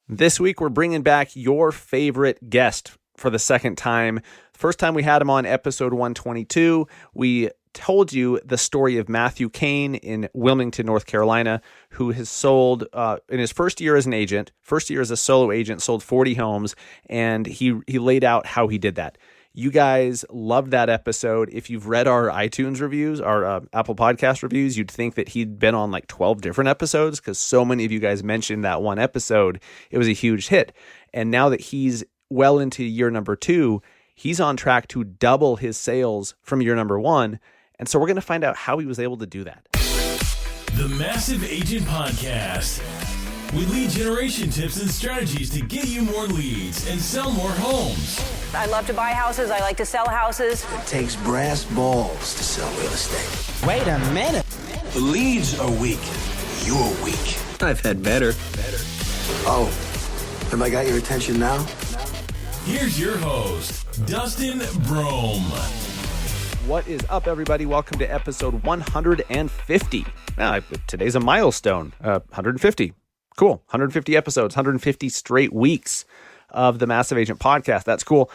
This week, we're bringing back your favorite guest for the second time. First time we had him on episode 122, we told you the story of Matthew Kane in Wilmington, North Carolina, who has sold, in his first year as an agent, first year as a solo agent, sold 40 homes, and he laid out how he did that. You guys loved that episode. If you've read our iTunes reviews, our Apple Podcast reviews, you'd think that he'd been on like 12 different episodes because so many of you guys mentioned that one episode. It was a huge hit. And now that he's well into year number 2, he's on track to double his sales from year number 1. And so we're going to find out how he was able to do that. The Massive Agent Podcast. With lead generation tips and strategies to get you more leads and sell more homes. I love to buy houses. I like to sell houses. It takes brass balls to sell real estate. Wait a minute. The leads are weak. You're weak. I've had better. Oh, have I got your attention now? Here's your host, Dustin Brohm. What is up, everybody? Welcome to episode 150. Now, today's a milestone, 150. Cool. 150 episodes, 150 straight weeks of the Massive Agent Podcast. That's cool.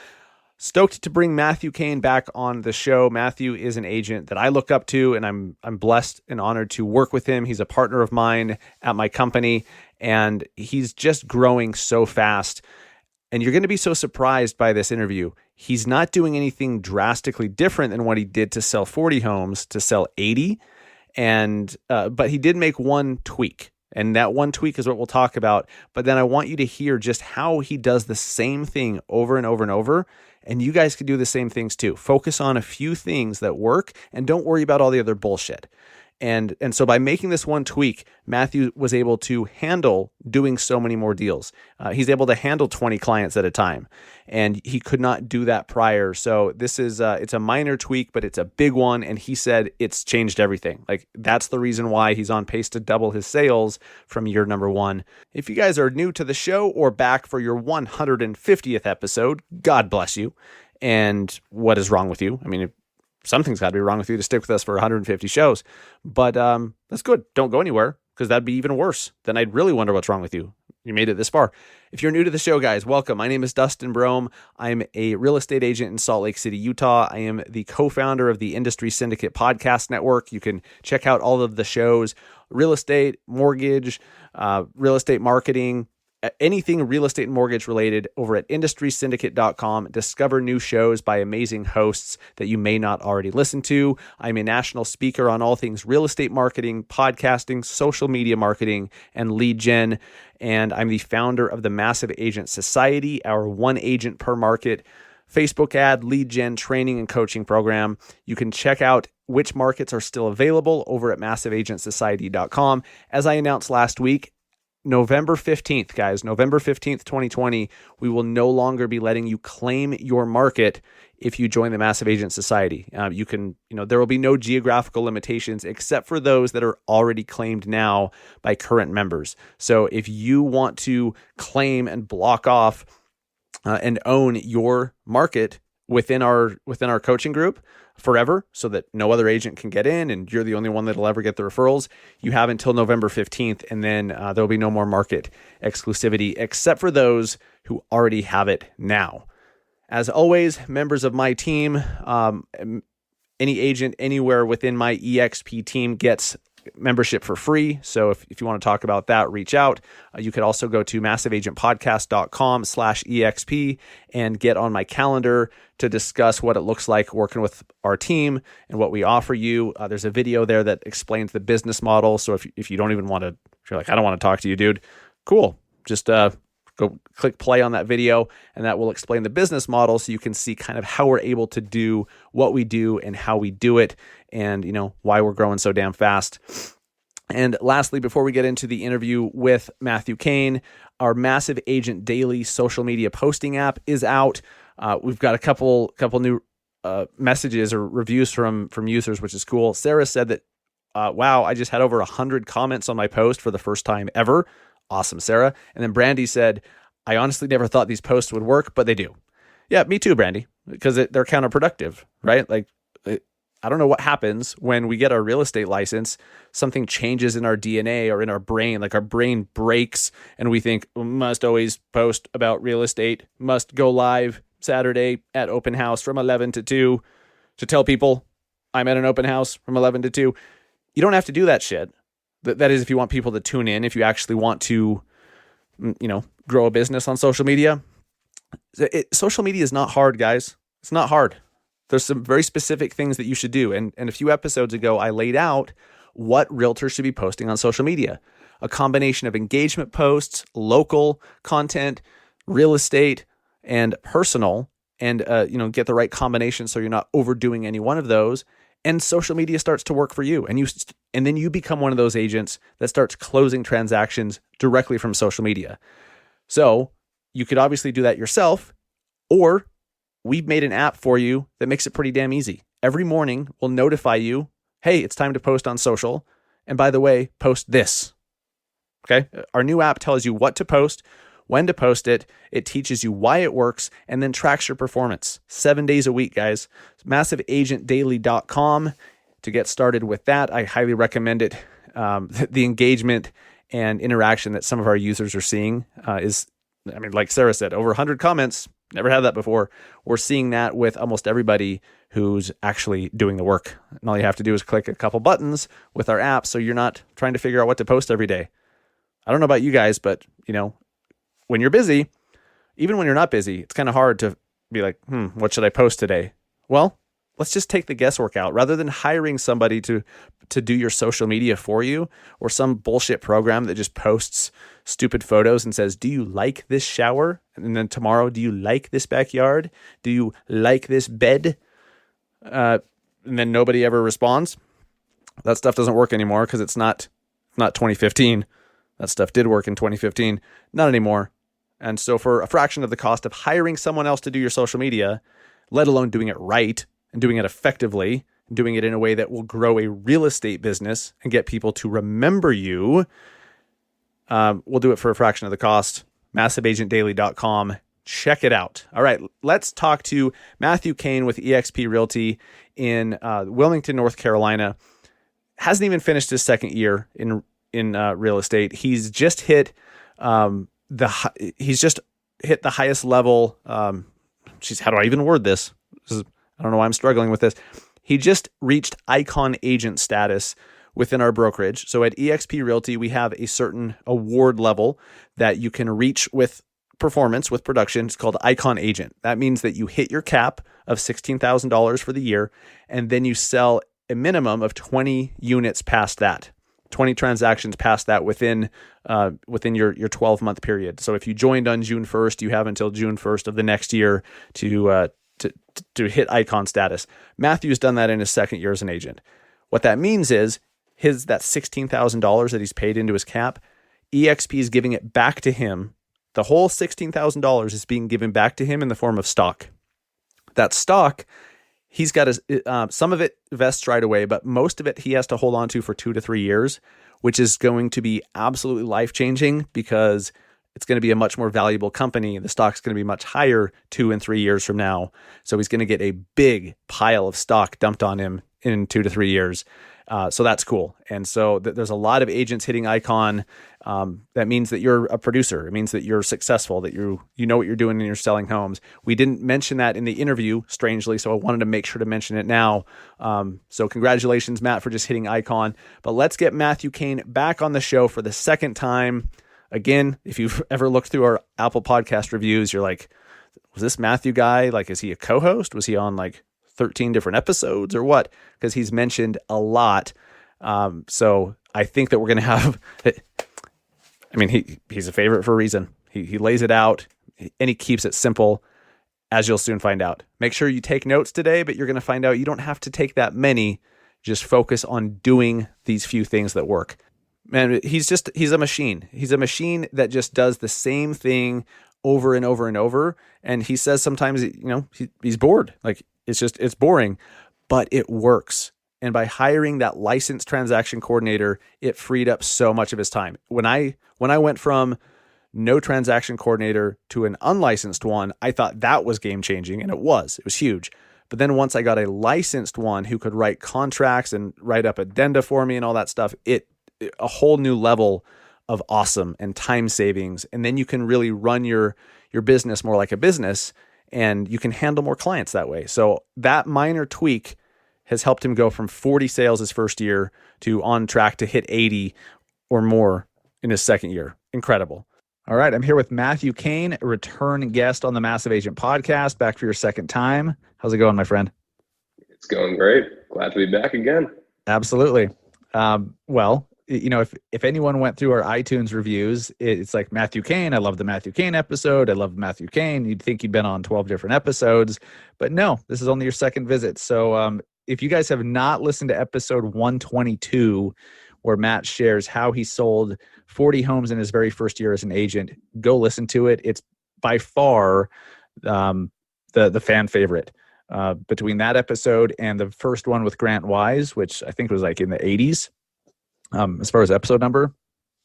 Stoked to bring Matthew Kane back on the show. Matthew is an agent that I look up to, and I'm blessed and honored to work with him. He's a partner of mine at my company, and he's just growing so fast. And you're going to be so surprised by this interview. He's not doing anything drastically different than what he did to sell 40 homes to sell 80, but he did make one tweak. And that one tweak is what we'll talk about. But then I want you to hear just how he does the same thing over and over and over. And you guys can do the same things too. Focus on a few things that work and don't worry about all the other bullshit. And so by making this one tweak, Matthew was able to handle doing so many more deals. He's able to handle 20 clients at a time, and he could not do that prior. So this is it's a minor tweak, but it's a big one. And he said it's changed everything. Like, that's the reason why he's on pace to double his sales from year number 1. If you guys are new to the show or back for your 150th episode, God bless you. And what is wrong with you? I mean, something's got to be wrong with you to stick with us for 150 shows. But that's good. Don't go anywhere, because that'd be even worse. Then I'd really wonder what's wrong with you. You made it this far. If you're new to the show, guys, welcome. My name is Dustin Brohm. I'm a real estate agent in Salt Lake City, Utah. I am the co-founder of the Industry Syndicate Podcast Network. You can check out all of the shows: real estate, mortgage, real estate marketing, anything real estate and mortgage related over at industrysyndicate.com. Discover new shows by amazing hosts that you may not already listen to. I'm a national speaker on all things real estate marketing, podcasting, social media marketing, and lead gen. And I'm the founder of the Massive Agent Society, our one agent per market Facebook ad, lead gen, training, and coaching program. You can check out which markets are still available over at massiveagentsociety.com. As I announced last week, November 15th, guys, November 15th, 2020, we will no longer be letting you claim your market if you join the Massive Agent Society. There will be no geographical limitations except for those that are already claimed now by current members. So if you want to claim and block off and own your market within our coaching group forever, so that no other agent can get in and you're the only one that'll ever get the referrals, you have until November 15th, and then there'll be no more market exclusivity except for those who already have it now. As always, members of my team, any agent anywhere within my EXP team gets membership for free. So if you want to talk about that, reach out. You could also go to massiveagentpodcast.com/EXP and get on my calendar to discuss what it looks like working with our team and what we offer you. There's a video there that explains the business model. So if you don't even want to, if you're like, I don't want to talk to you, dude, cool. Just go click play on that video, and that will explain the business model so you can see kind of how we're able to do what we do and how we do it, and why we're growing so damn fast. And lastly, before we get into the interview with Matthew Kane, our Massive Agent Daily social media posting app is out. We've got a couple new messages or reviews from users, which is cool. Sarah said that, wow, I just had over 100 comments on my post for the first time ever. Awesome, Sarah. And then Brandy said, I honestly never thought these posts would work, but they do. Yeah, me too, Brandy, because they're counterproductive, right? Like, I don't know what happens when we get our real estate license. Something changes in our DNA or in our brain, like our brain breaks and we think must always post about real estate, must go live Saturday at open house from 11 to 2 to tell people I'm at an open house from 11 to 2. You don't have to do that shit. That is if you want people to tune in, if you actually want to, grow a business on social media. Social media is not hard, guys. It's not hard. There's some very specific things that you should do. And a few episodes ago, I laid out what realtors should be posting on social media. A combination of engagement posts, local content, real estate, and personal, and get the right combination so you're not overdoing any one of those. And social media starts to work for you. And then you become one of those agents that starts closing transactions directly from social media. So you could obviously do that yourself, or we've made an app for you that makes it pretty damn easy. Every morning we'll notify you, hey, it's time to post on social. And by the way, post this. Okay. Our new app tells you what to post, when to post it. It teaches you why it works and then tracks your performance 7 days a week, guys. MassiveAgentDaily.com to get started with that. I highly recommend it. The engagement and interaction that some of our users are seeing is, like Sarah said, over 100 comments. Never had that before. We're seeing that with almost everybody who's actually doing the work. And all you have to do is click a couple buttons with our app so you're not trying to figure out what to post every day. I don't know about you guys, but when you're busy, even when you're not busy, it's kind of hard to be like, what should I post today? Well, let's just take the guesswork out. Rather than hiring somebody to do your social media for you, or some bullshit program that just posts stupid photos and says, do you like this shower? And then tomorrow, do you like this backyard? Do you like this bed? And then nobody ever responds. That stuff doesn't work anymore because it's not 2015. That stuff did work in 2015, not anymore. And so for a fraction of the cost of hiring someone else to do your social media, let alone doing it right and doing it effectively, and doing it in a way that will grow a real estate business and get people to remember you, we'll do it for a fraction of the cost. MassiveAgentDaily.com. Check it out. All right, let's talk to Matthew Kane with eXp Realty in Wilmington, North Carolina. Hasn't even finished his second year in real estate. He's just hit the highest level. How do I even word this? I don't know why I'm struggling with this. He just reached icon agent status within our brokerage. So at eXp Realty, we have a certain award level that you can reach with performance, with production. It's called icon agent. That means that you hit your cap of $16,000 for the year, and then you sell a minimum of 20 units past that. 20 transactions past that within your 12-month period. So if you joined on June 1st, you have until June 1st of the next year to hit icon status. Matthew's done that in his second year as an agent. What that means is that $16,000 that he's paid into his cap, eXp is giving it back to him. The whole $16,000 is being given back to him in the form of stock. That stock, he's got some of it vests right away, but most of it he has to hold on to for 2 to 3 years, which is going to be absolutely life-changing because it's going to be a much more valuable company. The stock's going to be much higher 2 and 3 years from now. So he's going to get a big pile of stock dumped on him in 2 to 3 years. So that's cool. And so there's a lot of agents hitting icon. That means that you're a producer. It means that you're successful, that you know what you're doing and you're selling homes. We didn't mention that in the interview, strangely, so I wanted to make sure to mention it now. So congratulations, Matt, for just hitting icon. But let's get Matthew Kane back on the show for the second time. Again, if you've ever looked through our Apple Podcast reviews, you're like, was this Matthew guy? Like, is he a co-host? Was he on 13 different episodes or what? Because he's mentioned a lot. So I think that we're going to have, he's a favorite for a reason. He lays it out and he keeps it simple, as you'll soon find out. Make sure you take notes today, but you're going to find out you don't have to take that many. Just focus on doing these few things that work. Man, he's a machine. He's a machine that just does the same thing over and over and over. And he says sometimes, he's bored. It's boring, but it works. And by hiring that licensed transaction coordinator, it freed up so much of his time. When I went from no transaction coordinator to an unlicensed one, I thought that was game changing, and it was huge. But then once I got a licensed one who could write contracts and write up addenda for me and all that stuff, a whole new level of awesome and time savings. And then you can really run your business more like a business, and you can handle more clients that way. So that minor tweak has helped him go from 40 sales his first year to on track to hit 80 or more in his second year. Incredible. All right. I'm here with Matthew Kane, a return guest on the Massive Agent podcast, back for your second time. How's it going, my friend? It's going great. Glad to be back again. Absolutely. Well, if anyone went through our iTunes reviews, it's like Matthew Kane. I love the Matthew Kane episode. I love Matthew Kane. You'd think you'd been on 12 different episodes, but no, this is only your second visit. So if you guys have not listened to episode 122, where Matt shares how he sold 40 homes in his very first year as an agent, go listen to it. It's by far the fan favorite. Between that episode and the first one with Grant Wise, which I think was like in the 80s, as far as episode number,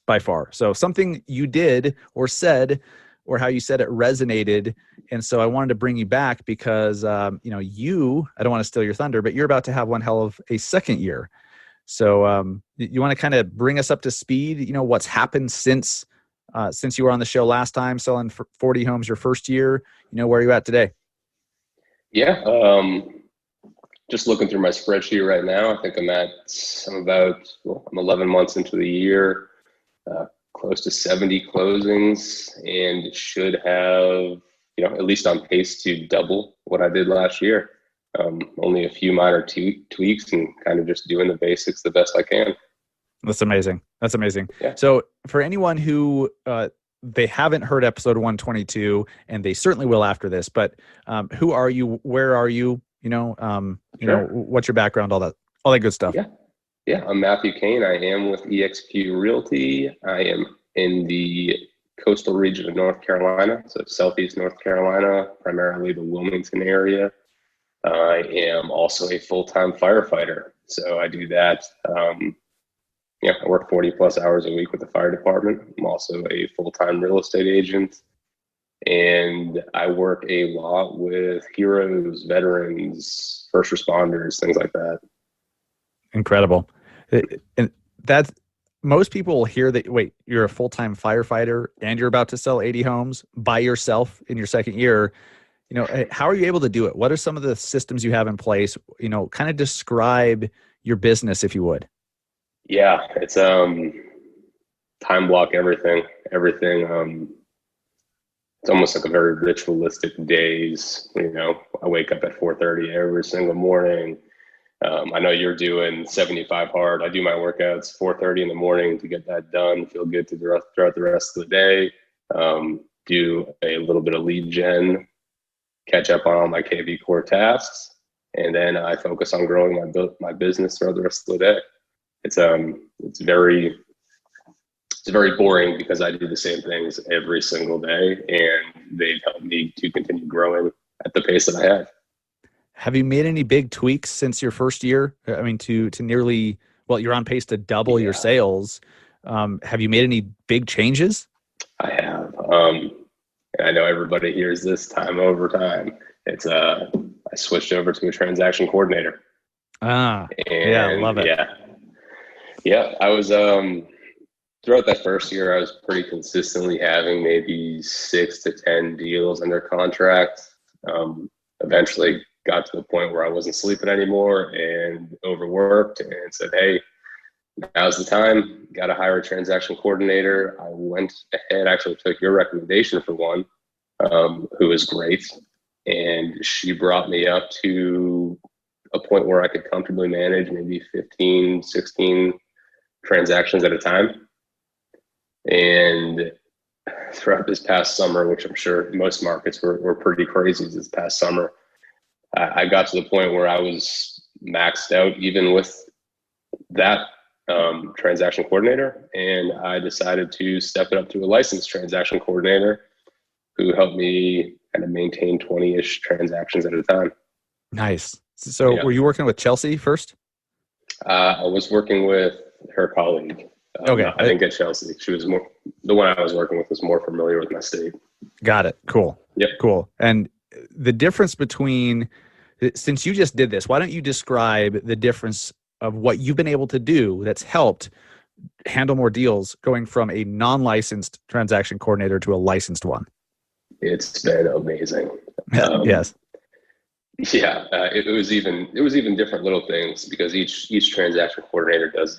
by far. So something you did or said, or how you said it resonated. And so I wanted to bring you back because, I don't want to steal your thunder, but you're about to have one hell of a second year. So you want to kind of bring us up to speed, what's happened since you were on the show last time, selling 40 homes your first year, where are you at today? Yeah. Just looking through my spreadsheet right now, I think I'm 11 months into the year, close to 70 closings, and should have, at least on pace to double what I did last year. Only a few minor tweaks and kind of just doing the basics the best I can. That's amazing. Yeah. So for anyone who they haven't heard episode 122, and they certainly will after this, but who are you? Where are you? Sure. What's your background? All that good stuff. Yeah. I'm Matthew Kane. I am with eXp Realty. I am in the coastal region of North Carolina, so Southeast North Carolina, primarily the Wilmington area. I am also a full-time firefighter. So I do that. I work 40 plus hours a week with the fire department. I'm also a full-time real estate agent. And I work a lot with heroes, veterans, first responders, things like that. Incredible. And that's, most people will hear that, wait, you're a full-time firefighter and you're about to sell 80 homes by yourself in your second year. How are you able to do it? What are some of the systems you have in place? Kind of describe your business, if you would. Yeah, it's time block everything. It's almost like a very ritualistic days. I wake up at 4:30 every single morning. I know you're doing 75 hard. I do my workouts 4:30 in the morning to get that done. Feel good throughout the rest of the day. Do a little bit of lead gen, catch up on all my KV core tasks, and then I focus on growing my business throughout the rest of the day. It's very boring because I do the same things every single day, and they've helped me to continue growing at the pace that I have. Have you made any big tweaks since your first year? I mean, to nearly, you're on pace to double your sales. Have you made any big changes? I have. I know everybody hears this time over time. It's I switched over to a transaction coordinator. I love it. Yeah. I was throughout that first year, I was pretty consistently having maybe 6 to 10 deals under contract. Eventually got to the point where I wasn't sleeping anymore and overworked, and said, hey, now's the time. Got to hire a transaction coordinator. I went ahead, actually took your recommendation for one, who was great. And she brought me up to a point where I could comfortably manage maybe 15, 16 transactions at a time. And throughout this past summer, which I'm sure most markets were pretty crazy this past summer, I got to the point where I was maxed out even with that transaction coordinator, and I decided to step it up to a licensed transaction coordinator who helped me kind of maintain 20-ish transactions at a time. Nice. So Were you working with Chelsea first? I was working with her colleague. Okay. I didn't get Chelsea. She was the one I was working with was more familiar with my state. Got it. Cool. Yep. Cool. And the difference between Since you just did this, why don't you describe the difference of what you've been able to do that's helped handle more deals going from a non-licensed transaction coordinator to a licensed one? It's been amazing. Yes. Yeah, it was even different little things because each transaction coordinator does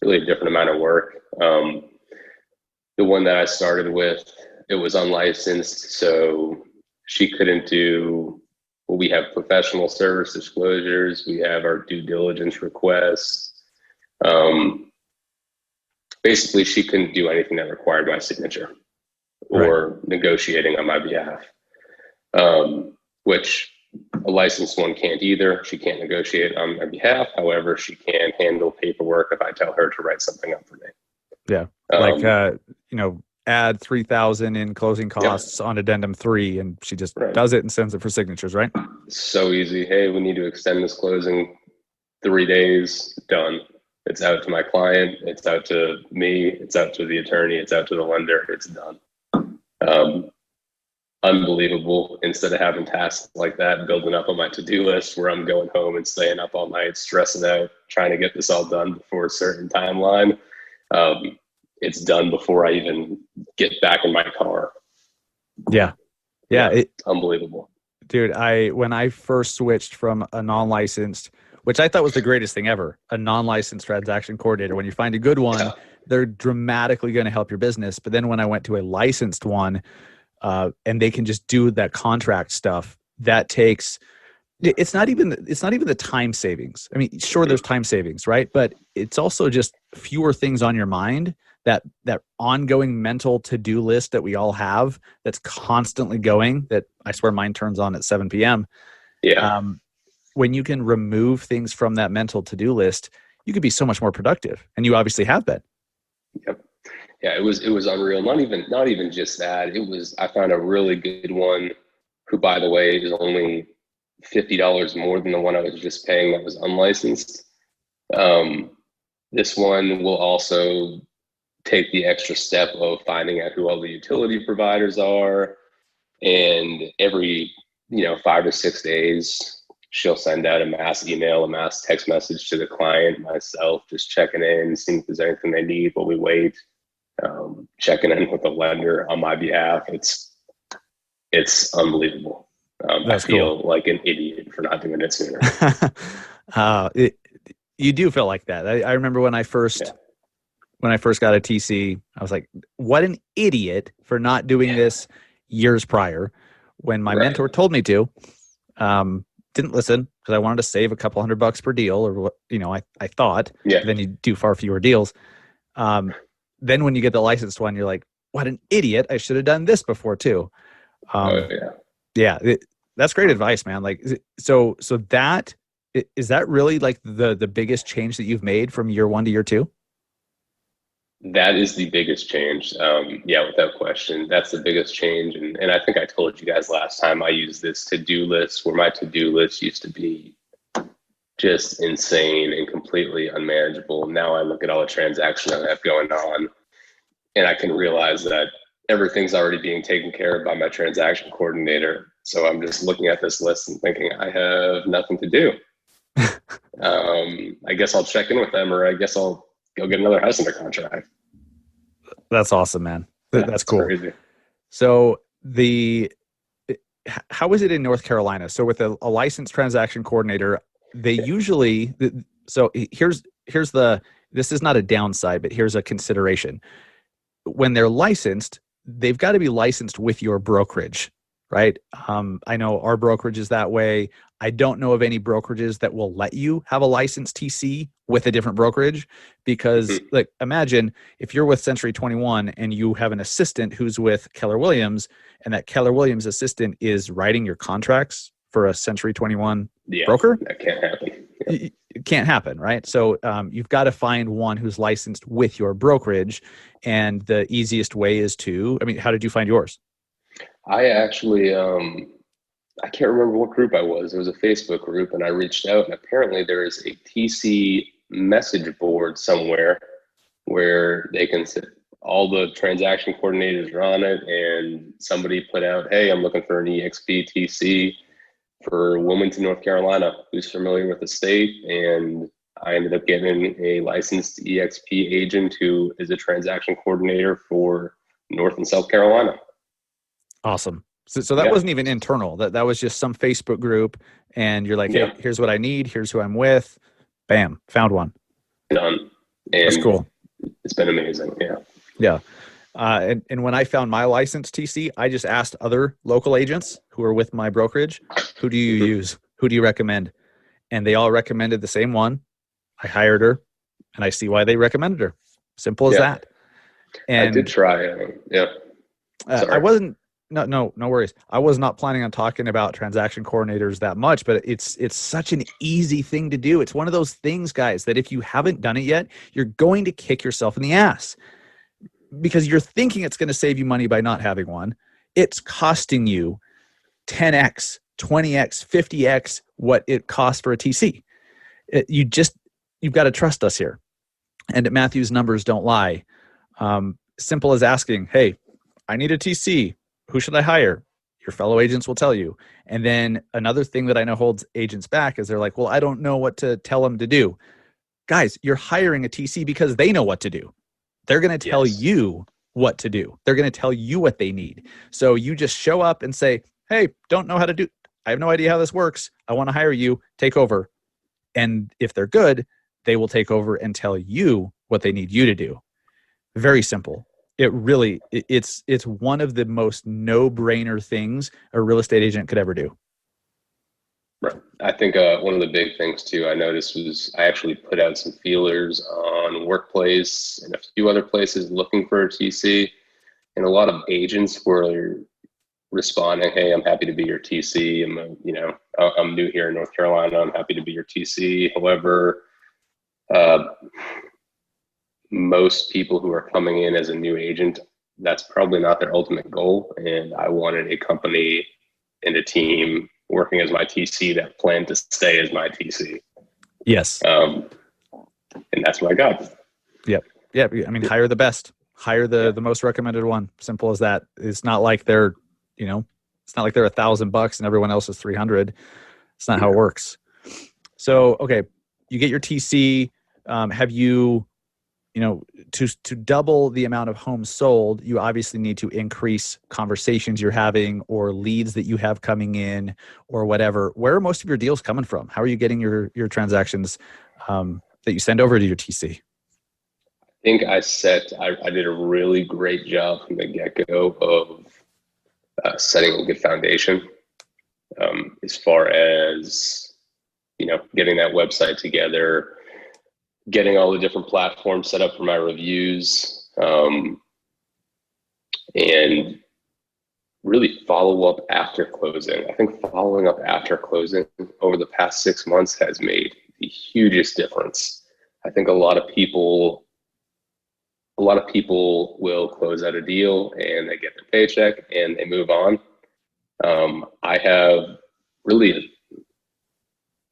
really a different amount of work. The one that I started with, it was unlicensed, so she couldn't do. Well, we have professional service disclosures. We have our due diligence requests. Basically, she couldn't do anything that required my signature or negotiating on my behalf, which a licensed one can't either. She can't negotiate on my behalf. However, she can handle paperwork if I tell her to write something up for me. Yeah. Add 3,000 in closing costs on addendum 3, and she just does it and sends it for signatures, right? So easy. Hey, we need to extend this closing 3 days. Done. It's out to my client. It's out to me. It's out to the attorney. It's out to the lender. It's done. Unbelievable. Instead of having tasks like that building up on my to-do list where I'm going home and staying up all night, stressing out, trying to get this all done before a certain timeline. It's done before I even get back in my car. Yeah. It's unbelievable. Dude, when I first switched from a non-licensed, which I thought was the greatest thing ever, a non-licensed transaction coordinator, when you find a good one, they're dramatically going to help your business. But then when I went to a licensed one, and they can just do that contract stuff, that takes, it's not even the time savings. I mean, sure, there's time savings, right? But it's also just fewer things on your mind, that ongoing mental to-do list that we all have that's constantly going, that I swear mine turns on at 7 p.m. Yeah. When you can remove things from that mental to-do list, you could be so much more productive. And you obviously have been. Yep. Yeah, it was unreal. Not even just that. I found a really good one who, by the way, is only $50 more than the one I was just paying that was unlicensed. This one will also take the extra step of finding out who all the utility providers are. And every, 5 or 6 days, she'll send out a mass email, a mass text message to the client, myself, just checking in, seeing if there's anything they need while we wait, checking in with the lender on my behalf. It's unbelievable. I feel like an idiot for not doing it sooner. You do feel like that. I remember when I first got a TC, I was like, what an idiot for not doing this years prior. When my mentor told me to, didn't listen because I wanted to save a couple $100 per deal, or what, I thought. Then you do far fewer deals. Then when you get the licensed one, you're like, what an idiot. I should have done this before too. That's great advice, man. Like, so that, is that really like the biggest change that you've made from year 1 to year 2? That is the biggest change. Without question. That's the biggest change. And I think I told you guys last time I used this to-do list, where my to-do list used to be just insane and completely unmanageable. Now I look at all the transactions I have going on, and I can realize that everything's already being taken care of by my transaction coordinator. So I'm just looking at this list and thinking, I have nothing to do. I guess I'll check in with them, or I guess I'll go get another house under contract. That's awesome, man. That's cool. Crazy. So how is it in North Carolina? So with a licensed transaction coordinator, they usually, so here's this is not a downside, but here's a consideration. When they're licensed, they've got to be licensed with your brokerage, right? I know our brokerage is that way. I don't know of any brokerages that will let you have a licensed TC with a different brokerage, because like, imagine if you're with Century 21 and you have an assistant who's with Keller Williams, and that Keller Williams assistant is writing your contracts for a Century 21 broker. That can't happen. It can't happen, right? So you've got to find one who's licensed with your brokerage. And the easiest way is how did you find yours? I actually, I can't remember what group I was. It was a Facebook group, and I reached out, and apparently there is a TC message board somewhere where they can sit, all the transaction coordinators are on it, and somebody put out, hey, I'm looking for an EXP TC for Wilmington, North Carolina, who's familiar with the state. And I ended up getting a licensed EXP agent who is a transaction coordinator for North and South Carolina. Awesome. So that wasn't even internal. That was just some Facebook group, and you're like, hey, here's what I need. Here's who I'm with. Bam, found one. Done. And that's cool. It's been amazing. Yeah. Yeah. And when I found my licensed TC, I just asked other local agents who are with my brokerage, who do you use? Who do you recommend? And they all recommended the same one. I hired her, and I see why they recommended her. Simple as that. And I did try. I wasn't. No worries. I was not planning on talking about transaction coordinators that much, but it's such an easy thing to do. It's one of those things, guys, that if you haven't done it yet, you're going to kick yourself in the ass because you're thinking it's going to save you money by not having one. It's costing you 10x, 20x, 50x what it costs for a TC. You've got to trust us here. And Matthew's numbers don't lie. Simple as asking, hey, I need a TC. Who should I hire? Your fellow agents will tell you. And then another thing that I know holds agents back is they're like, well, I don't know what to tell them to do. Guys, you're hiring a TC because they know what to do. They're going to tell you what to do. They're going to tell you what they need. So you just show up and say, hey, don't know how to do. I have no idea how this works. I want to hire you. Take over. And if they're good, they will take over and tell you what they need you to do. Very simple. It's one of the most no-brainer things a real estate agent could ever do. Right. I think one of the big things too I noticed was I actually put out some feelers on Workplace and a few other places looking for a TC, and a lot of agents were responding, "Hey, I'm happy to be your TC. I'm new here in North Carolina. I'm happy to be your TC." However, most people who are coming in as a new agent, that's probably not their ultimate goal. And I wanted a company and a team working as my TC that planned to stay as my TC. Yes. And that's what I got. Yep. Yeah. I mean, hire the best, hire the most recommended one. Simple as that. It's not like they're, it's not like they're $1,000 and everyone else is 300. It's not how it works. So, okay. You get your TC. Have you, to double the amount of homes sold, you obviously need to increase conversations you're having or leads that you have coming in or whatever. Where are most of your deals coming from? How are you getting your transactions that you send over to your TC? I think I did a really great job from the get-go of setting a good foundation as far as, getting that website together, getting all the different platforms set up for my reviews, and really follow up after closing. I think following up after closing over the past 6 months has made the hugest difference. I think a lot of people will close out a deal and they get their paycheck and they move on. I have really,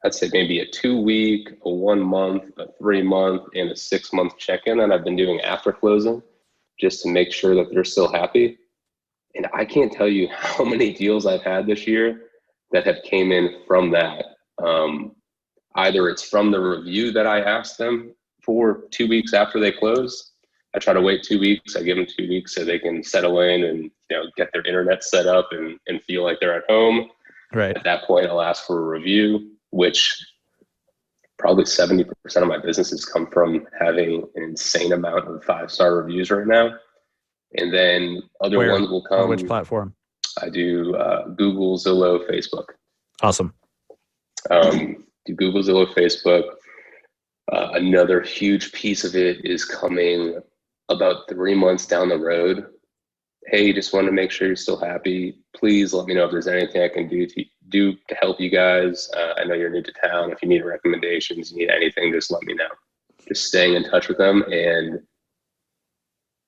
I'd say maybe a 2-week, a 1 month, a 3-month, and a 6-month check-in that I've been doing after closing just to make sure that they're still happy. And I can't tell you how many deals I've had this year that have came in from that. Either it's from the review that I asked them for 2 weeks after they close. I try to wait 2 weeks. I give them 2 weeks so they can settle in and get their internet set up and feel like they're at home. Right. At that point, I'll ask for a review, which probably 70% of my businesses come from having an insane amount of 5-star reviews right now. And then other ones will come. On which platform? I do Google, Zillow, Facebook. Awesome. Do Google, Zillow, Facebook. Another huge piece of it is coming about 3 months down the road. Hey, just want to make sure you're still happy. Please let me know if there's anything I can do to help you guys. I know you're new to town. If you need recommendations, you need anything, just let me know. Just staying in touch with them. And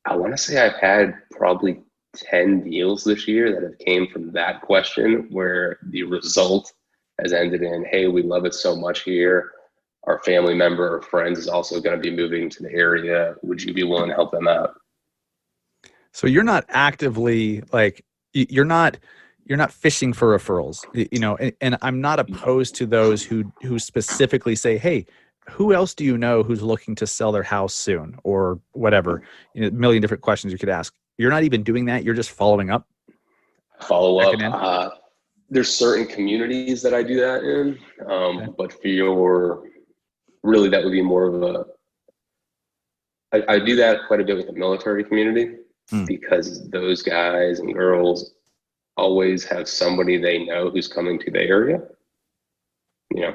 I want to say I've had probably 10 deals this year that have came from that question where the result has ended in, hey, we love it so much here. Our family member or friends is also going to be moving to the area. Would you be willing to help them out? So you're not actively you're not you're not fishing for referrals, and I'm not opposed to those who specifically say, hey, who else do you know who's looking to sell their house soon or whatever? A million different questions you could ask. You're not even doing that. You're just following up. Follow Checking in. up. There's certain communities that I do that in, Okay. but really that would be more of I do that quite a bit with the military community because those guys and girls always have somebody they know who's coming to the area.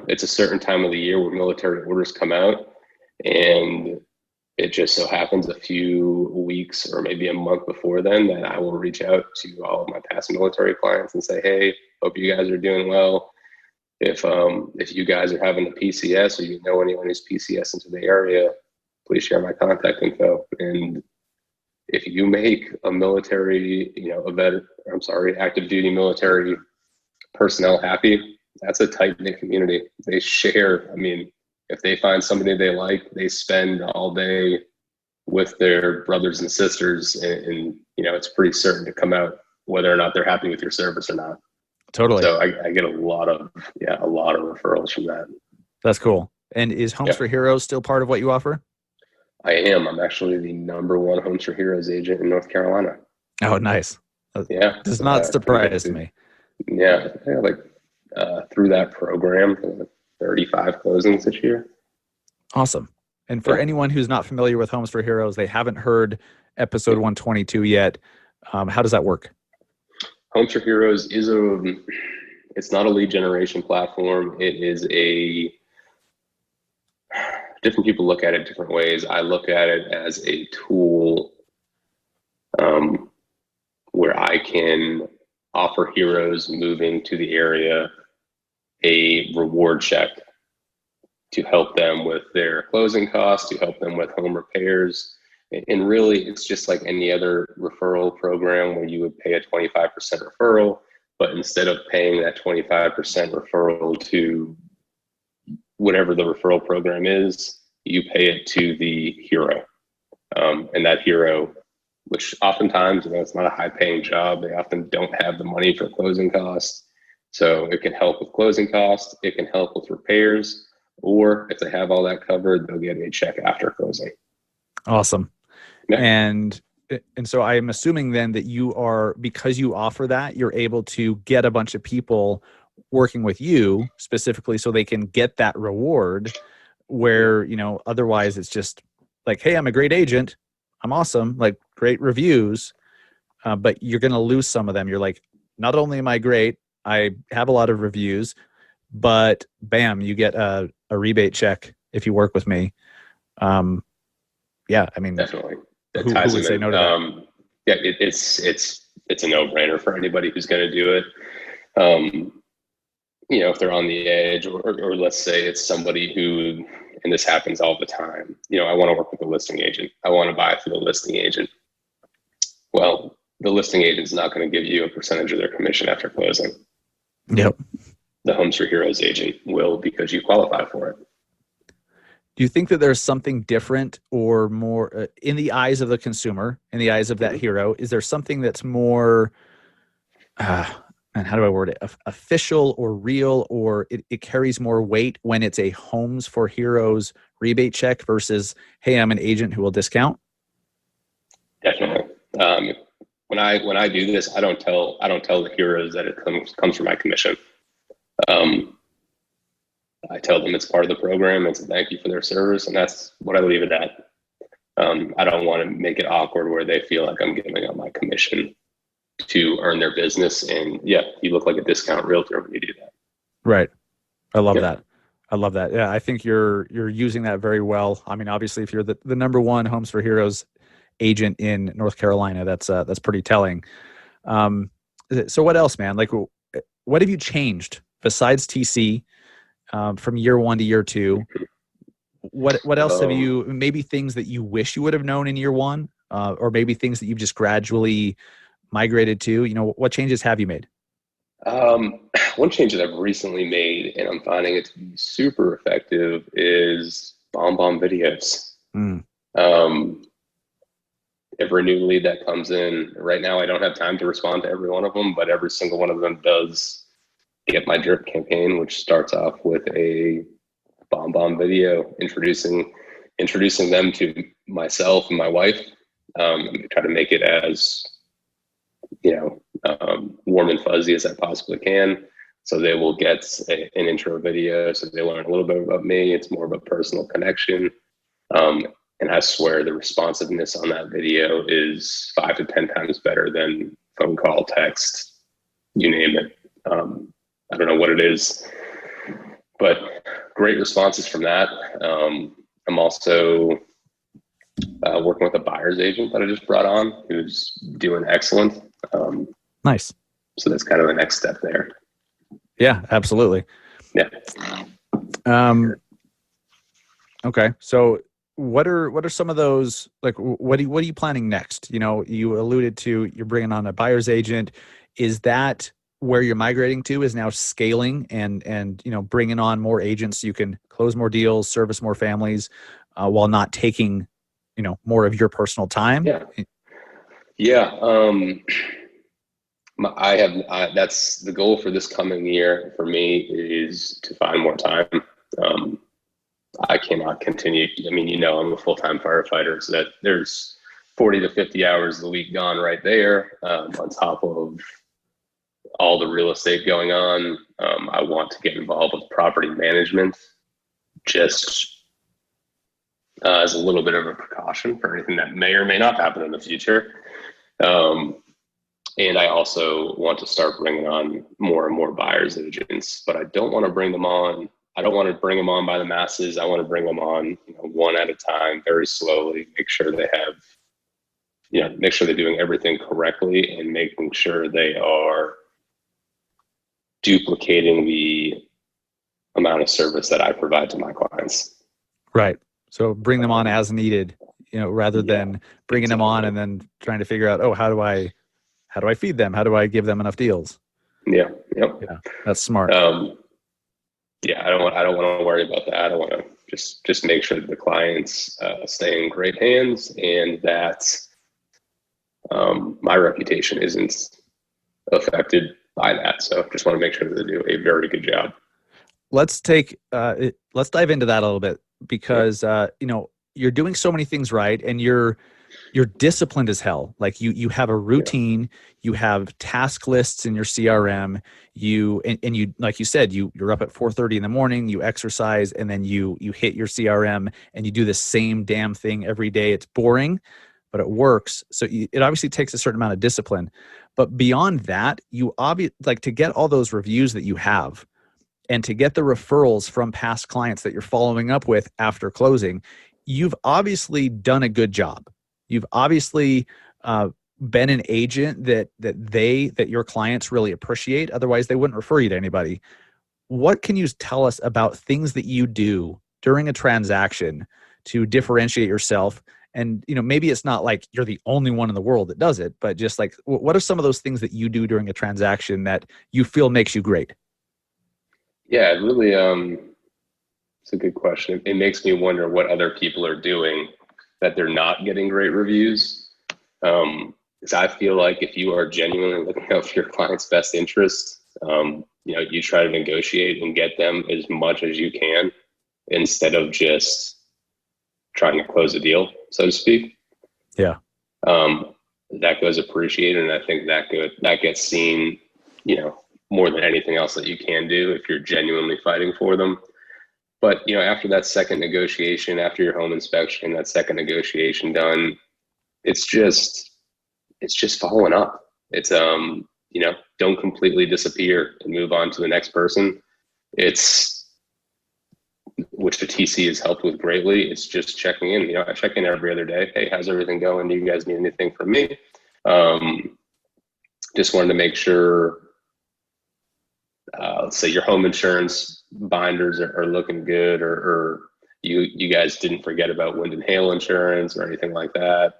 It's a certain time of the year where military orders come out, and it just so happens a few weeks or maybe a month before then that I will reach out to all of my past military clients and say, hey, hope you guys are doing well. If you guys are having a PCS or you know anyone who's PCS into the area, please share my contact info. And if you make a military, active duty military personnel happy, that's a tight knit community. They share. I mean, if they find somebody they like, they spend all day with their brothers and sisters, and it's pretty certain to come out whether or not they're happy with your service or not. Totally. So I get a lot of referrals from that. That's cool. And is Homes for Heroes still part of what you offer? I am. I'm actually the -- Homes for Heroes agent in North Carolina. Oh, nice. Yeah. Does not surprise me. Yeah. Through that program, 35 closings this year. Awesome. And for anyone who's not familiar with Homes for Heroes, they haven't heard episode 122 yet. How does that work? Homes for Heroes is it's not a lead generation platform. It is different people look at it different ways. I look at it as a tool where I can offer heroes moving to the area a reward check to help them with their closing costs, to help them with home repairs. And really, it's just like any other referral program where you would pay a 25% referral, but instead of paying that 25% referral to whatever the referral program is, you pay it to the hero. And that hero, which oftentimes, it's not a high paying job. They often don't have the money for closing costs. So it can help with closing costs. It can help with repairs, or if they have all that covered, they'll get a check after closing. Awesome. Yeah. And so I'm assuming then that because you offer that, you're able to get a bunch of people working with you specifically so they can get that reward where, otherwise it's just like, hey, I'm a great agent. I'm awesome. Like great reviews. But you're going to lose some of them. You're like, not only am I great, I have a lot of reviews, but bam, you get a rebate check if you work with me. Yeah, I mean, definitely. Who would say no to that? Yeah, it's a no-brainer for anybody who's going to do it. If they're on the edge, or let's say it's somebody who, and this happens all the time, I want to work with a listing agent. I want to buy through the listing agent. Well, the listing agent's not going to give you a percentage of their commission after closing. Yep. The Homes for Heroes agent will, because you qualify for it. Do you think that there's something different or more in the eyes of the consumer, in the eyes of that hero? Is there something that's more, and how do I word it, official or real, or it carries more weight when it's a Homes for Heroes rebate check versus, hey, I'm an agent who will discount? Definitely. When I do this, I don't tell the heroes that it comes from my commission. I tell them it's part of the program. It's a thank you for their service, and that's what I leave it at. I don't want to make it awkward where they feel like I'm giving up my commission to earn their business. And yeah, you look like a discount realtor when you do that. Right. I love that. I love that. Yeah, I think you're using that very well. I mean, obviously, if you're the number one Homes for Heroes agent in North Carolina, that's pretty telling. So what else, man? Like, what have you changed besides TC from year one to year two? What else have you? Maybe things that you wish you would have known in year one, or maybe things that you've just gradually migrated to. What changes have you made? One change that I've recently made, and I'm finding it to be super effective, is bomb videos. every new lead that comes in. Right now, I don't have time to respond to every one of them, but every single one of them does get my drip campaign, which starts off with a bomb video introducing them to myself and my wife. And try to make it as, warm and fuzzy as I possibly can. So they will get an intro video, so they learn a little bit about me. It's more of a personal connection. And I swear the responsiveness on that video is 5 to 10 times better than phone call, text, you name it. I don't know what it is, but great responses from that. I'm also working with a buyer's agent that I just brought on who's doing excellent. Nice. So that's kind of the next step there. Yeah, absolutely. Yeah. Okay. So what are some of those, like, what are you planning next? You alluded to, you're bringing on a buyer's agent. Is that where you're migrating to, is now scaling and bringing on more agents so you can close more deals, service more families, while not taking, more of your personal time? Yeah. That's the goal for this coming year for me, is to find more time. I cannot continue. I'm a full-time firefighter, so that there's 40 to 50 hours a week gone right there, on top of all the real estate going on. I want to get involved with property management, just as a little bit of a precaution for anything that may or may not happen in the future. And I also want to start bringing on more and more buyer's agents, but I don't want to bring them on. I don't want to bring them on by the masses. I want to bring them on, one at a time, very slowly, make sure they have, make sure they're doing everything correctly and making sure they are duplicating the amount of service that I provide to my clients. Right. So bring them on as needed, rather than bringing them on and then trying to figure out, how do I feed them? How do I give them enough deals? Yeah. Yep. Yeah. That's smart. I don't want to worry about that. I want to just make sure that the clients stay in great hands, and that my reputation isn't affected by that. So just want to make sure that they do a very good job. Let's dive into that a little bit, because you're doing so many things right, and you're disciplined as hell. Like you have a routine, you have task lists in your CRM, you like you said, you're up at 4:30 in the morning, you exercise, and then you hit your CRM and you do the same damn thing every day. It's boring, but it works. So it obviously takes a certain amount of discipline. But beyond that, to get all those reviews that you have, and to get the referrals from past clients that you're following up with after closing, you've obviously done a good job. You've obviously been an agent that your clients really appreciate. Otherwise, they wouldn't refer you to anybody. What can you tell us about things that you do during a transaction to differentiate yourself? And maybe it's not like you're the only one in the world that does it, but just like, what are some of those things that you do during a transaction that you feel makes you great? Yeah, it really, it's a good question. It makes me wonder what other people are doing that they're not getting great reviews. Because I feel like if you are genuinely looking out for your client's best interest, you try to negotiate and get them as much as you can, instead of just trying to close a deal, so to speak. Yeah. That goes appreciated, and I think that gets seen, more than anything else that you can do if you're genuinely fighting for them. But, after that second negotiation, after your home inspection, that second negotiation done, it's just following up. It's, don't completely disappear and move on to the next person. Which the TC has helped with greatly. It's just checking in. I check in every other day. Hey, how's everything going? Do you guys need anything from me? Just wanted to make sure, let's say your home insurance binders are looking good, or you guys didn't forget about wind and hail insurance or anything like that.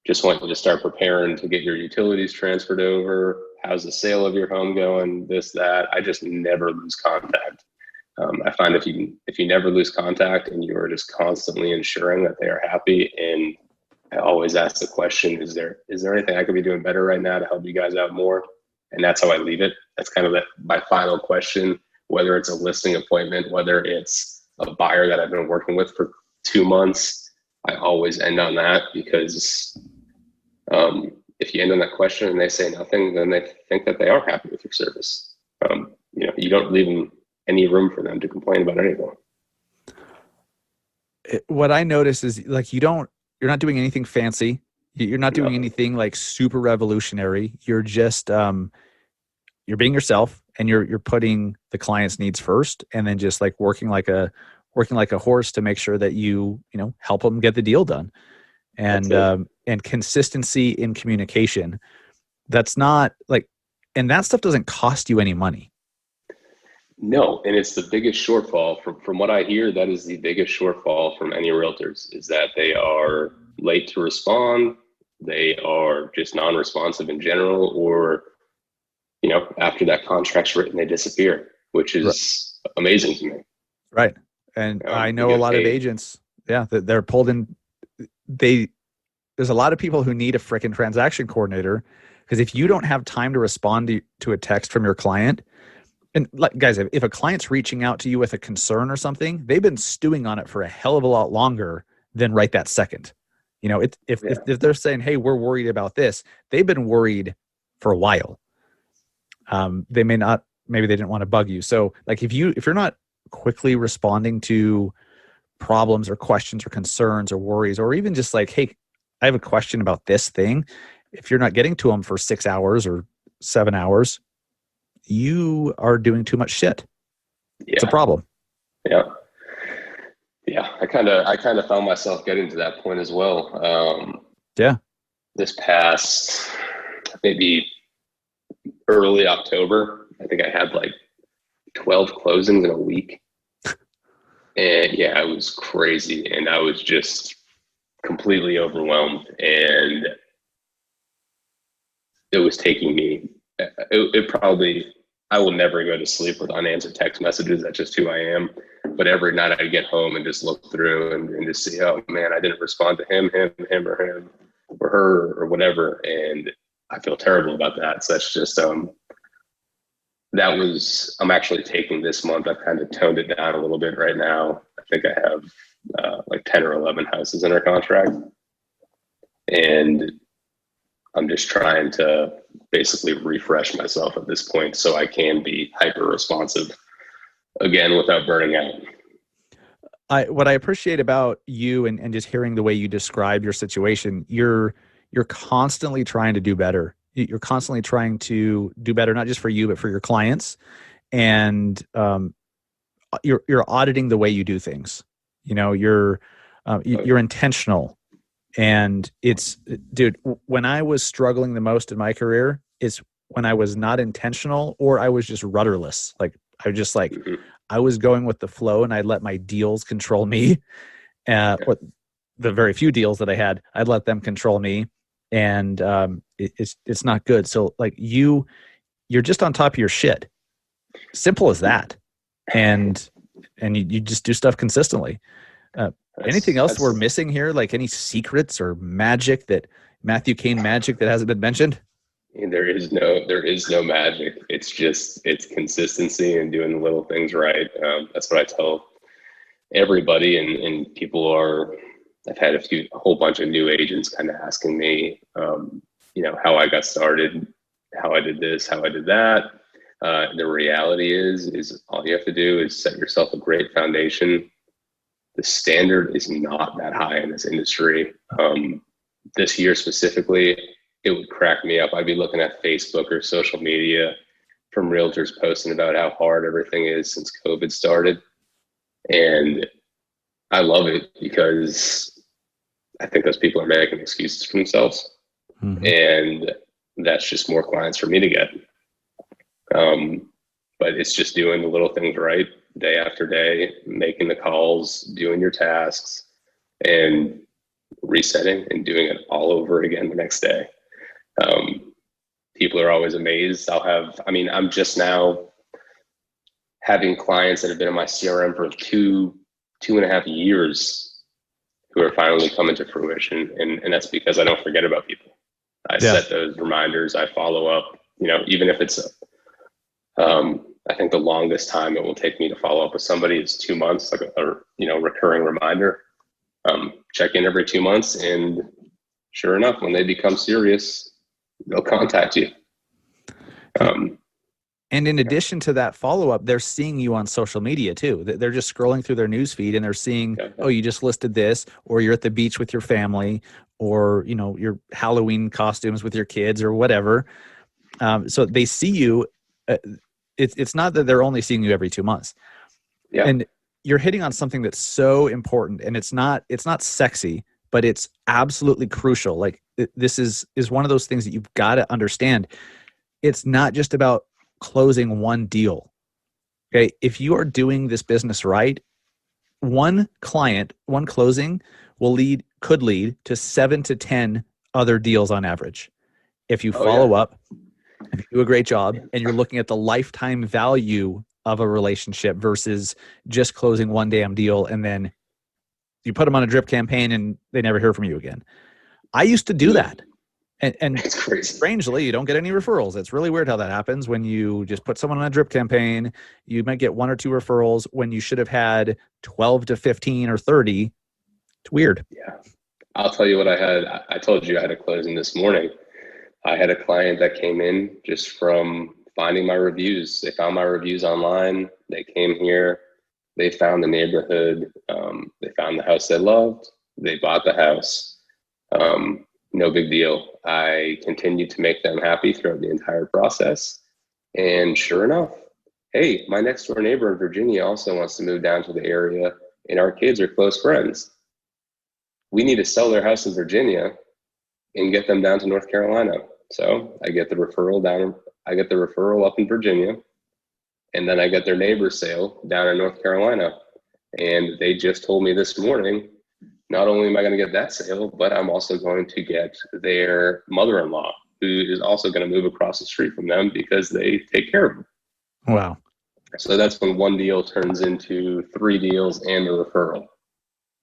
Just want you to start preparing to get your utilities transferred over. How's the sale of your home going? This, that. I just never lose contact. I find if you never lose contact and you are just constantly ensuring that they are happy and I always ask the question, is there anything I could be doing better right now to help you guys out more? And that's how I leave it. That's kind of my final question, whether it's a listing appointment, whether it's a buyer that I've been working with for 2 months. I always end on that because if you end on that question and they say nothing, then they think that they are happy with your service. You don't leave them any room for them to complain about anything. What I notice is like you're not doing anything fancy. You're not doing anything like super revolutionary. You're just you're being yourself, and you're putting the client's needs first, and then just like working like a horse to make sure that you help them get the deal done. And consistency in communication. That's not like, and that stuff doesn't cost you any money. No, and it's the biggest shortfall from what I hear. That is the biggest shortfall from any realtors, is that they are late to respond. They are just non-responsive in general, or after that contract's written, they disappear, which is amazing to me. Right, and I know a lot of agents. Yeah, that they're pulled in. There's a lot of people who need a frickin' transaction coordinator, because if you don't have time to respond to a text from your client. And guys, if a client's reaching out to you with a concern or something, they've been stewing on it for a hell of a lot longer than right that second. If they're saying, "Hey, we're worried about this," they've been worried for a while. They may not, maybe they didn't want to bug you. So, like, if you're not quickly responding to problems or questions or concerns or worries, or even just like, "Hey, I have a question about this thing," if you're not getting to them for 6 hours or 7 hours, you are doing too much shit. Yeah. It's a problem. Yeah. I kind of found myself getting to that point as well. This past maybe early October, I think I had like 12 closings in a week. And yeah, it was crazy. And I was just completely overwhelmed. And it was taking me, it probably, I will never go to sleep with unanswered text messages. That's just who I am. But every night I get home and just look through and just see, oh man, I didn't respond to him or her or whatever. And I feel terrible about that. So that's just, I'm actually taking this month. I've kind of toned it down a little bit right now. I think I have like 10 or 11 houses under contract. And I'm just trying to basically refresh myself at this point so I can be hyper responsive again without burning out. What I appreciate about you and just hearing the way you describe your situation, you're constantly trying to do better. You're constantly trying to do better, not just for you, but for your clients. And you're auditing the way you do things. You're intentional. And dude, when I was struggling the most in my career is when I was not intentional, or I was just rudderless. Like I was going with the flow, and I'd let my deals control me. Or the very few deals that I had, I'd let them control me. And it's not good. So like you're just on top of your shit. Simple as that. And you just do stuff consistently. Anything else we're missing here? Like any secrets or magic Matthew Kane magic that hasn't been mentioned? There is no magic. It's consistency and doing the little things right. That's what I tell everybody. And people I've had a whole bunch of new agents kind of asking me, how I got started, how I did this, how I did that. The reality is all you have to do is set yourself a great foundation. The standard is not that high in this industry. This year specifically, it would crack me up. I'd be looking at Facebook or social media from realtors posting about how hard everything is since COVID started. And I love it because I think those people are making excuses for themselves. Mm-hmm. And that's just more clients for me to get. But it's just doing the little things right day after day, making the calls, doing your tasks, and resetting and doing it all over again the next day. People are always amazed. I'm just now having clients that have been in my CRM for 2.5 years who are finally coming to fruition. And that's because I don't forget about people. I set those reminders. I follow up, even if it's, I think the longest time it will take me to follow up with somebody is 2 months, like a recurring reminder. Check in every 2 months, and sure enough, when they become serious, they'll contact you. And in addition to that follow-up, they're seeing you on social media too. They're just scrolling through their news feed and they're seeing, oh, you just listed this, or you're at the beach with your family, or, your Halloween costumes with your kids or whatever. So they see you. It's not that they're only seeing you every 2 months. Yeah. And you're hitting on something that's so important, and it's not sexy, but it's absolutely crucial. Like this is one of those things that you've got to understand. It's not just about closing one deal. Okay. If you are doing this business right, one client, one closing could lead to 7 to 10 other deals on average. If you follow up, if you do a great job, and you're looking at the lifetime value of a relationship versus just closing one damn deal and then you put them on a drip campaign and they never hear from you again. I used to do that. And it's crazy. Strangely, you don't get any referrals. It's really weird how that happens. When you just put someone on a drip campaign, you might get 1 or 2 referrals when you should have had 12 to 15 or 30. It's weird. Yeah. I'll tell you what I had. I told you I had a closing this morning. I had a client that came in just from finding my reviews. They found my reviews online. They came here. They found the neighborhood. They found the house they loved. They bought the house. No big deal. I continued to make them happy throughout the entire process. And sure enough, hey, my next door neighbor in Virginia also wants to move down to the area, and our kids are close friends. We need to sell their house in Virginia and get them down to North Carolina. So I get the referral up in Virginia, and then I get their neighbor's sale down in North Carolina. And they just told me this morning, not only am I going to get that sale, but I'm also going to get their mother-in-law, who is also going to move across the street from them because they take care of them. Wow. So that's when one deal turns into 3 deals and a referral.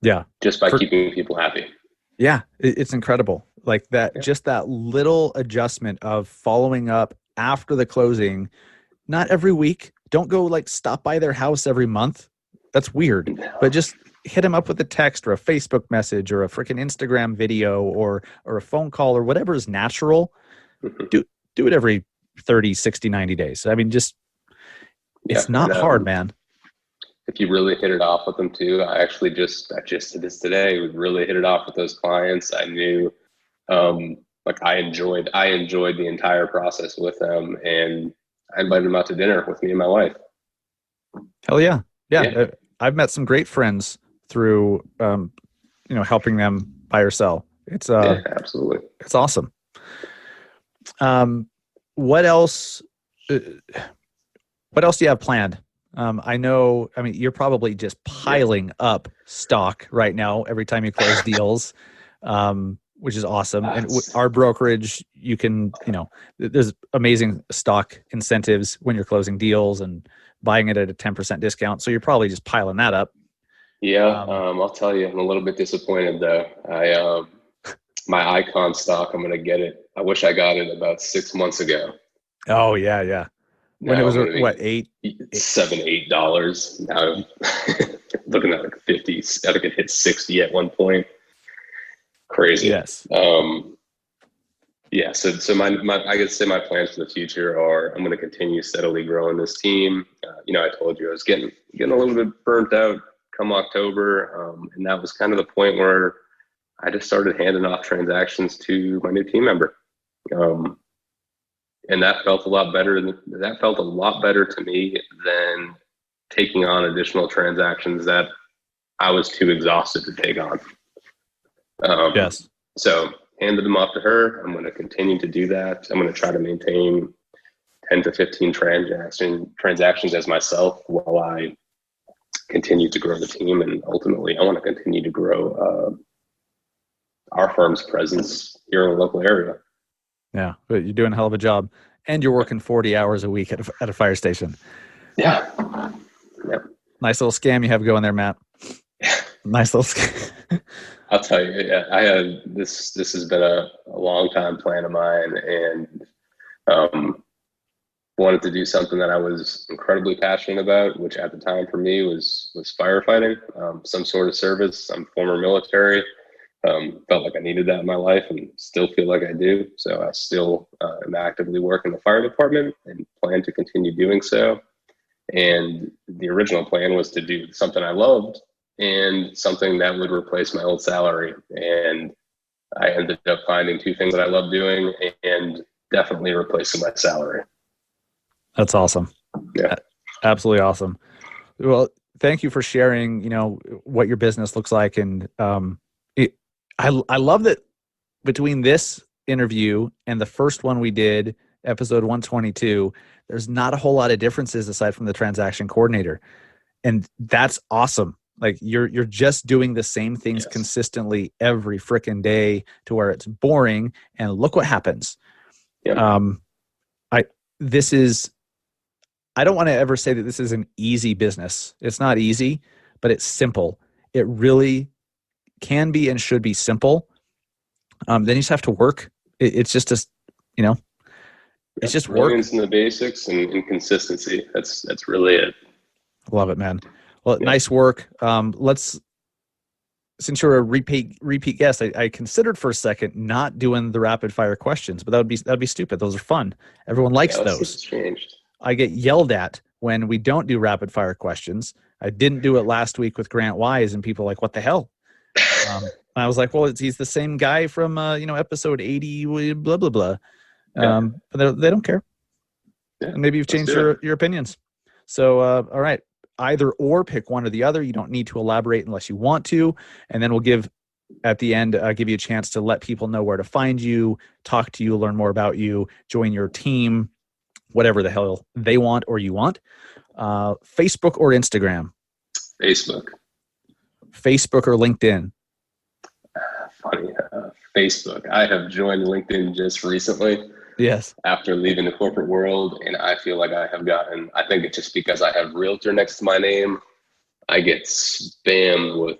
Yeah. Just by keeping people happy. Yeah. It's incredible. Like that, just that little adjustment of following up after the closing, not every week. Don't go stop by their house every month. That's weird. No. But just hit them up with a text or a Facebook message or a freaking Instagram video or a phone call or whatever is natural. Mm-hmm. Do it every 30, 60, 90 days. I mean, it's not hard, man. If you really hit it off with them too, I did this today. We really hit it off with those clients. I knew, I enjoyed the entire process with them, and I invited them out to dinner with me and my wife. Hell yeah. Yeah. I've met some great friends through, helping them buy or sell. It's absolutely. It's awesome. What else do you have planned? You're probably just piling up stock right now every time you close deals, which is awesome. And our brokerage, you can, there's amazing stock incentives when you're closing deals and buying it at a 10% discount. So you're probably just piling that up. Yeah. I'll tell you, I'm a little bit disappointed though. My Icon stock, I'm going to get it. I wish I got it about 6 months ago. Oh yeah. Yeah. When it was what, $7, $8. Now looking at like 50, I think it hit 60 at one point. Crazy. Yes. Yeah. So my I could say my plans for the future are I'm going to continue steadily growing this team. I told you I was getting a little bit burnt out come October. And that was kind of the point where I just started handing off transactions to my new team member. And that felt a lot better to me than taking on additional transactions that I was too exhausted to take on. Yes. So handed them off to her. I'm going to continue to do that. I'm going to try to maintain 10 to 15 transactions as myself while I continue to grow the team. And ultimately, I want to continue to grow our firm's presence here in the local area. Yeah, but you're doing a hell of a job. And you're working 40 hours a week at a fire station. Yeah. Nice little scam you have going there, Matt. Nice little scam. I'll tell you, yeah, I had this has been a long time plan of mine, and wanted to do something that I was incredibly passionate about, which at the time for me was firefighting, some sort of service. I'm former military. Felt like I needed that in my life and still feel like I do. So I still am actively working in the fire department and plan to continue doing so. And the original plan was to do something I loved and something that would replace my old salary. And I ended up finding two things that I love doing and definitely replacing my salary. That's awesome. Yeah. Absolutely awesome. Well, thank you for sharing, what your business looks like. And I love that between this interview and the first one we did, episode 122, there's not a whole lot of differences aside from the transaction coordinator. And that's awesome. Like you're just doing the same things consistently every freaking day to where it's boring, and look what happens. Yep. I don't want to ever say that this is an easy business. It's not easy, but it's simple. It really can be and should be simple. Then you just have to work. It's just it's just work. Brilliance in the basics and consistency. That's really it. Love it, man. Well, nice work. Since you're a repeat guest, I considered for a second not doing the rapid fire questions, but that'd be stupid. Those are fun. Everyone likes those. Changed. I get yelled at when we don't do rapid fire questions. I didn't do it last week with Grant Wise, and people are like, what the hell? I was like, well, he's the same guy from episode 80, blah blah blah. But they don't care. Yeah, and maybe you've changed your opinions. So all right, either or, pick one or the other. You don't need to elaborate unless you want to, and then we'll give at the end give you a chance to let people know where to find you, talk to you, learn more about you, join your team, whatever the hell they want or you want. Facebook or Instagram? Facebook or LinkedIn? Funny. Facebook. I have joined LinkedIn just recently. Yes. After leaving the corporate world, and I feel like I think it's just because I have Realtor next to my name, I get spammed with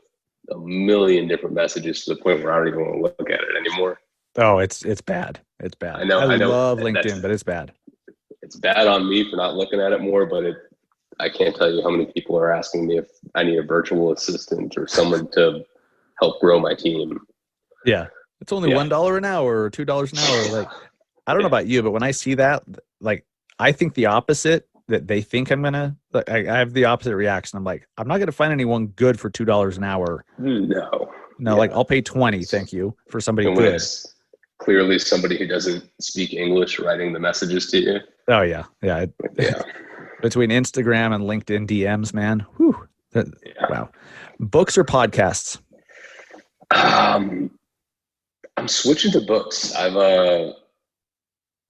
a million different messages to the point where I don't even want to look at it anymore. Oh, it's bad. It's bad. I know. I love LinkedIn, but it's bad. It's bad on me for not looking at it more, but I can't tell you how many people are asking me if I need a virtual assistant or someone to help grow my team. Yeah. It's only $1 an hour or $2 an hour. Like, I don't know about you, but when I see that, like, I think the opposite, that they think I'm going to, I have the opposite reaction. I'm like, I'm not going to find anyone good for $2 an hour. No. Like, I'll pay 20. Thank you, for somebody good. It's clearly somebody who doesn't speak English writing the messages to you. Oh yeah. Yeah. Between Instagram and LinkedIn DMs, man. Whew. Wow. Books or podcasts? I'm switching to books. I know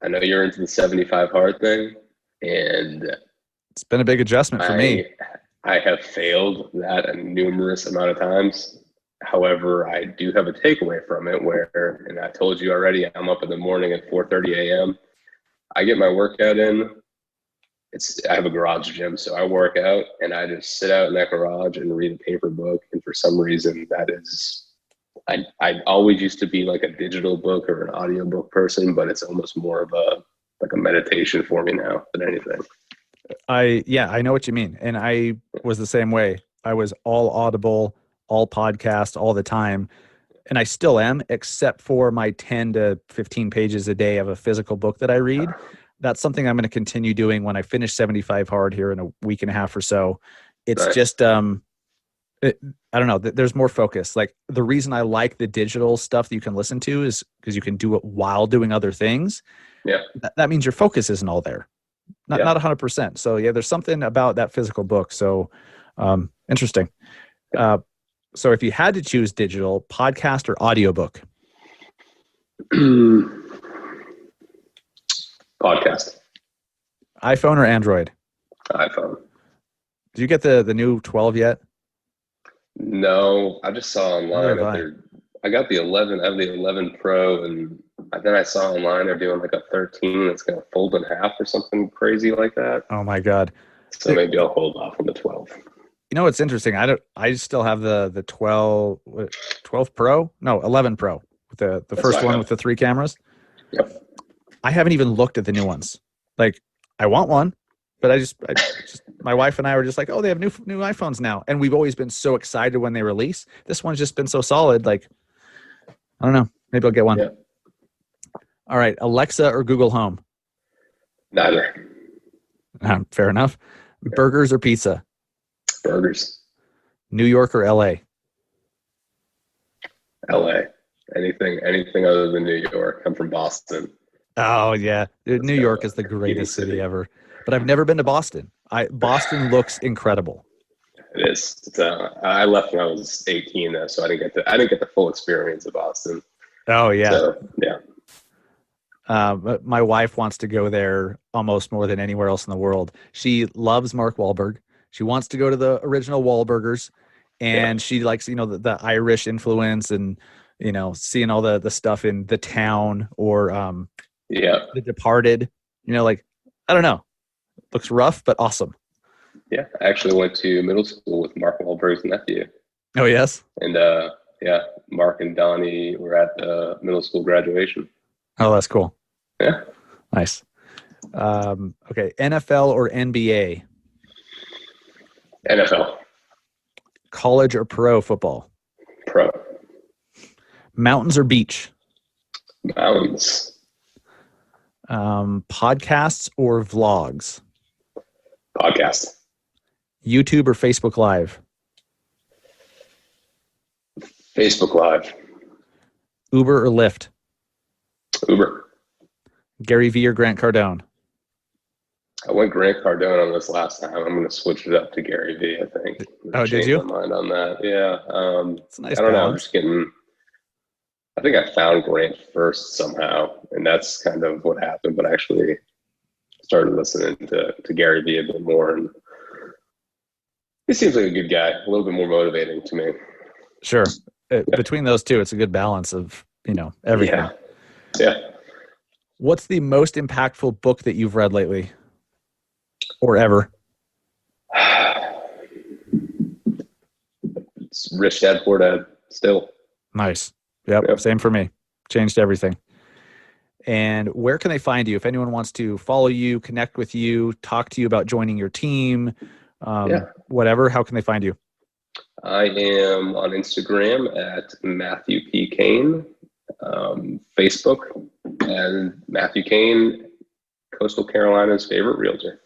you're into the 75 hard thing, and it's been a big adjustment for me. I have failed that a numerous amount of times. However, I do have a takeaway from it where, and I told you already, I'm up in the morning at 4:30 a.m. I get my workout in. I have a garage gym, so I work out and I just sit out in that garage and read a paper book. And for some reason, that is, I always used to be like a digital book or an audio book person, but it's almost more of a meditation for me now than anything. I know what you mean. And I was the same way. I was all Audible, all podcast, all the time. And I still am, except for my 10 to 15 pages a day of a physical book that I read. That's something I'm going to continue doing when I finish 75 hard here in a week and a half or so. It's just, I don't know, there's more focus. Like, the reason I like the digital stuff that you can listen to is because you can do it while doing other things. Yeah. That means your focus isn't all there. Not 100%. So yeah, there's something about that physical book. So interesting. So if you had to choose digital, podcast or audiobook? Podcast. iPhone or Android? iPhone. Did you get the new 12 yet? No, I just saw online. I got the 11. I have the 11 Pro, and then I saw online they're doing like a 13 that's going to fold in half or something crazy like that. Oh my God. So maybe I'll hold off on the 12. You know what's interesting? I still have the 12 Pro? No, 11 Pro with the first one with the 3 cameras. Yep. I haven't even looked at the new ones. Like, I want one, but I just my wife and I were just like, oh, they have new iPhones now, and we've always been so excited when they release. This one's just been so solid. Like, I don't know. Maybe I'll get one. Yeah. All right, Alexa or Google Home? Neither. Fair enough. Burgers or pizza? Burgers. New York or LA? LA. Anything other than New York. I'm from Boston. Oh yeah, dude, New York is the greatest city ever. But I've never been to Boston. Boston looks incredible. It is. I left when I was 18, though, so I didn't get the full experience of Boston. Oh yeah. So, yeah. But my wife wants to go there almost more than anywhere else in the world. She loves Mark Wahlberg. She wants to go to the original Wahlburgers, and she likes, the Irish influence and, seeing all the stuff in The Town or The Departed. I don't know. Looks rough, but awesome. Yeah, I actually went to middle school with Mark Wahlberg's nephew. Oh, yes? And, Mark and Donnie were at the middle school graduation. Oh, that's cool. Yeah. Nice. Okay, NFL or NBA? NFL. College or pro football? Pro. Mountains or beach? Mountains. Podcasts or vlogs? Podcast. YouTube or Facebook Live? Facebook Live. Uber or Lyft? Uber. Gary Vee or Grant Cardone? I went Grant Cardone on this last time. I'm going to switch it up to Gary Vee, I think. Oh, did you? My mind on that. Yeah. It's a nice I don't know. I'm balance. just getting. I think I found Grant first somehow, and that's kind of what happened. But I actually started listening to Gary Vee a bit more, and he seems like a good guy. A little bit more motivating to me. Sure. Between those two, it's a good balance of everything. Yeah. What's the most impactful book that you've read lately? Or ever? It's Rich Dad Poor Dad still. Nice. Yep. Same for me. Changed everything. And where can they find you? If anyone wants to follow you, connect with you, talk to you about joining your team, whatever, how can they find you? I am on Instagram at Matthew P. Kane, Facebook, and Matthew Kane, Coastal Carolina's favorite realtor.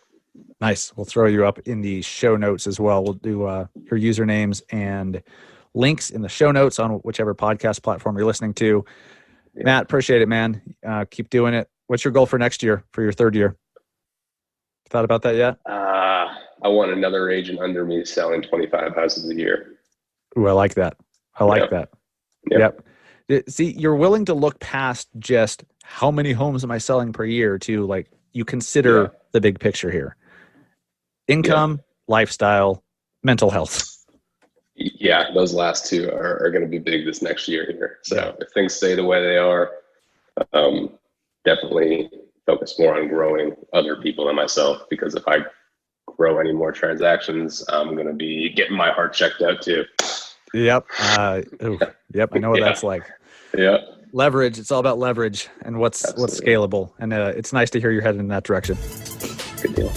Nice. We'll throw you up in the show notes as well. We'll do your usernames and links in the show notes on whichever podcast platform you're listening to. Yeah. Matt, appreciate it, man. Keep doing it. What's your goal for next year, for your third year? Thought about that yet? I want another agent under me selling 25 houses a year. Ooh, I like that. I like that. Yep. See, you're willing to look past just how many homes am I selling per year to you consider the big picture here. Income, lifestyle, mental health. Yeah, those last two are going to be big this next year here. So if things stay the way they are, definitely focus more on growing other people than myself, because if I grow any more transactions, I'm going to be getting my heart checked out too. Yep. Yep. I know what that's like. Yeah. Leverage. It's all about leverage and what's scalable. And it's nice to hear you're headed in that direction. Good deal.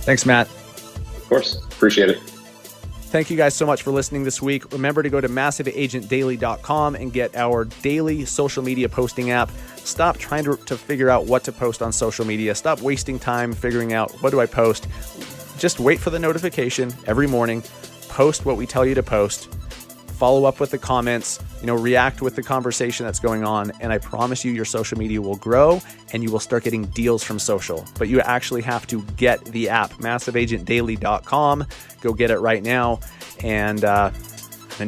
Thanks, Matt. Of course. Appreciate it. Thank you guys so much for listening this week. Remember to go to massiveagentdaily.com and get our daily social media posting app. Stop trying to figure out what to post on social media. Stop wasting time figuring out what do I post. Just wait for the notification every morning. Post what we tell you to post. Follow up with the comments, react with the conversation that's going on. And I promise you, your social media will grow and you will start getting deals from social. But you actually have to get the app, massiveagentdaily.com. Go get it right now and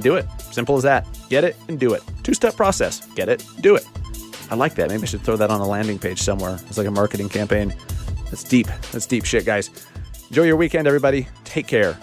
do it. Simple as that. Get it and do it. 2-step process. Get it, do it. I like that. Maybe I should throw that on a landing page somewhere. It's like a marketing campaign. That's deep. That's deep shit, guys. Enjoy your weekend, everybody. Take care.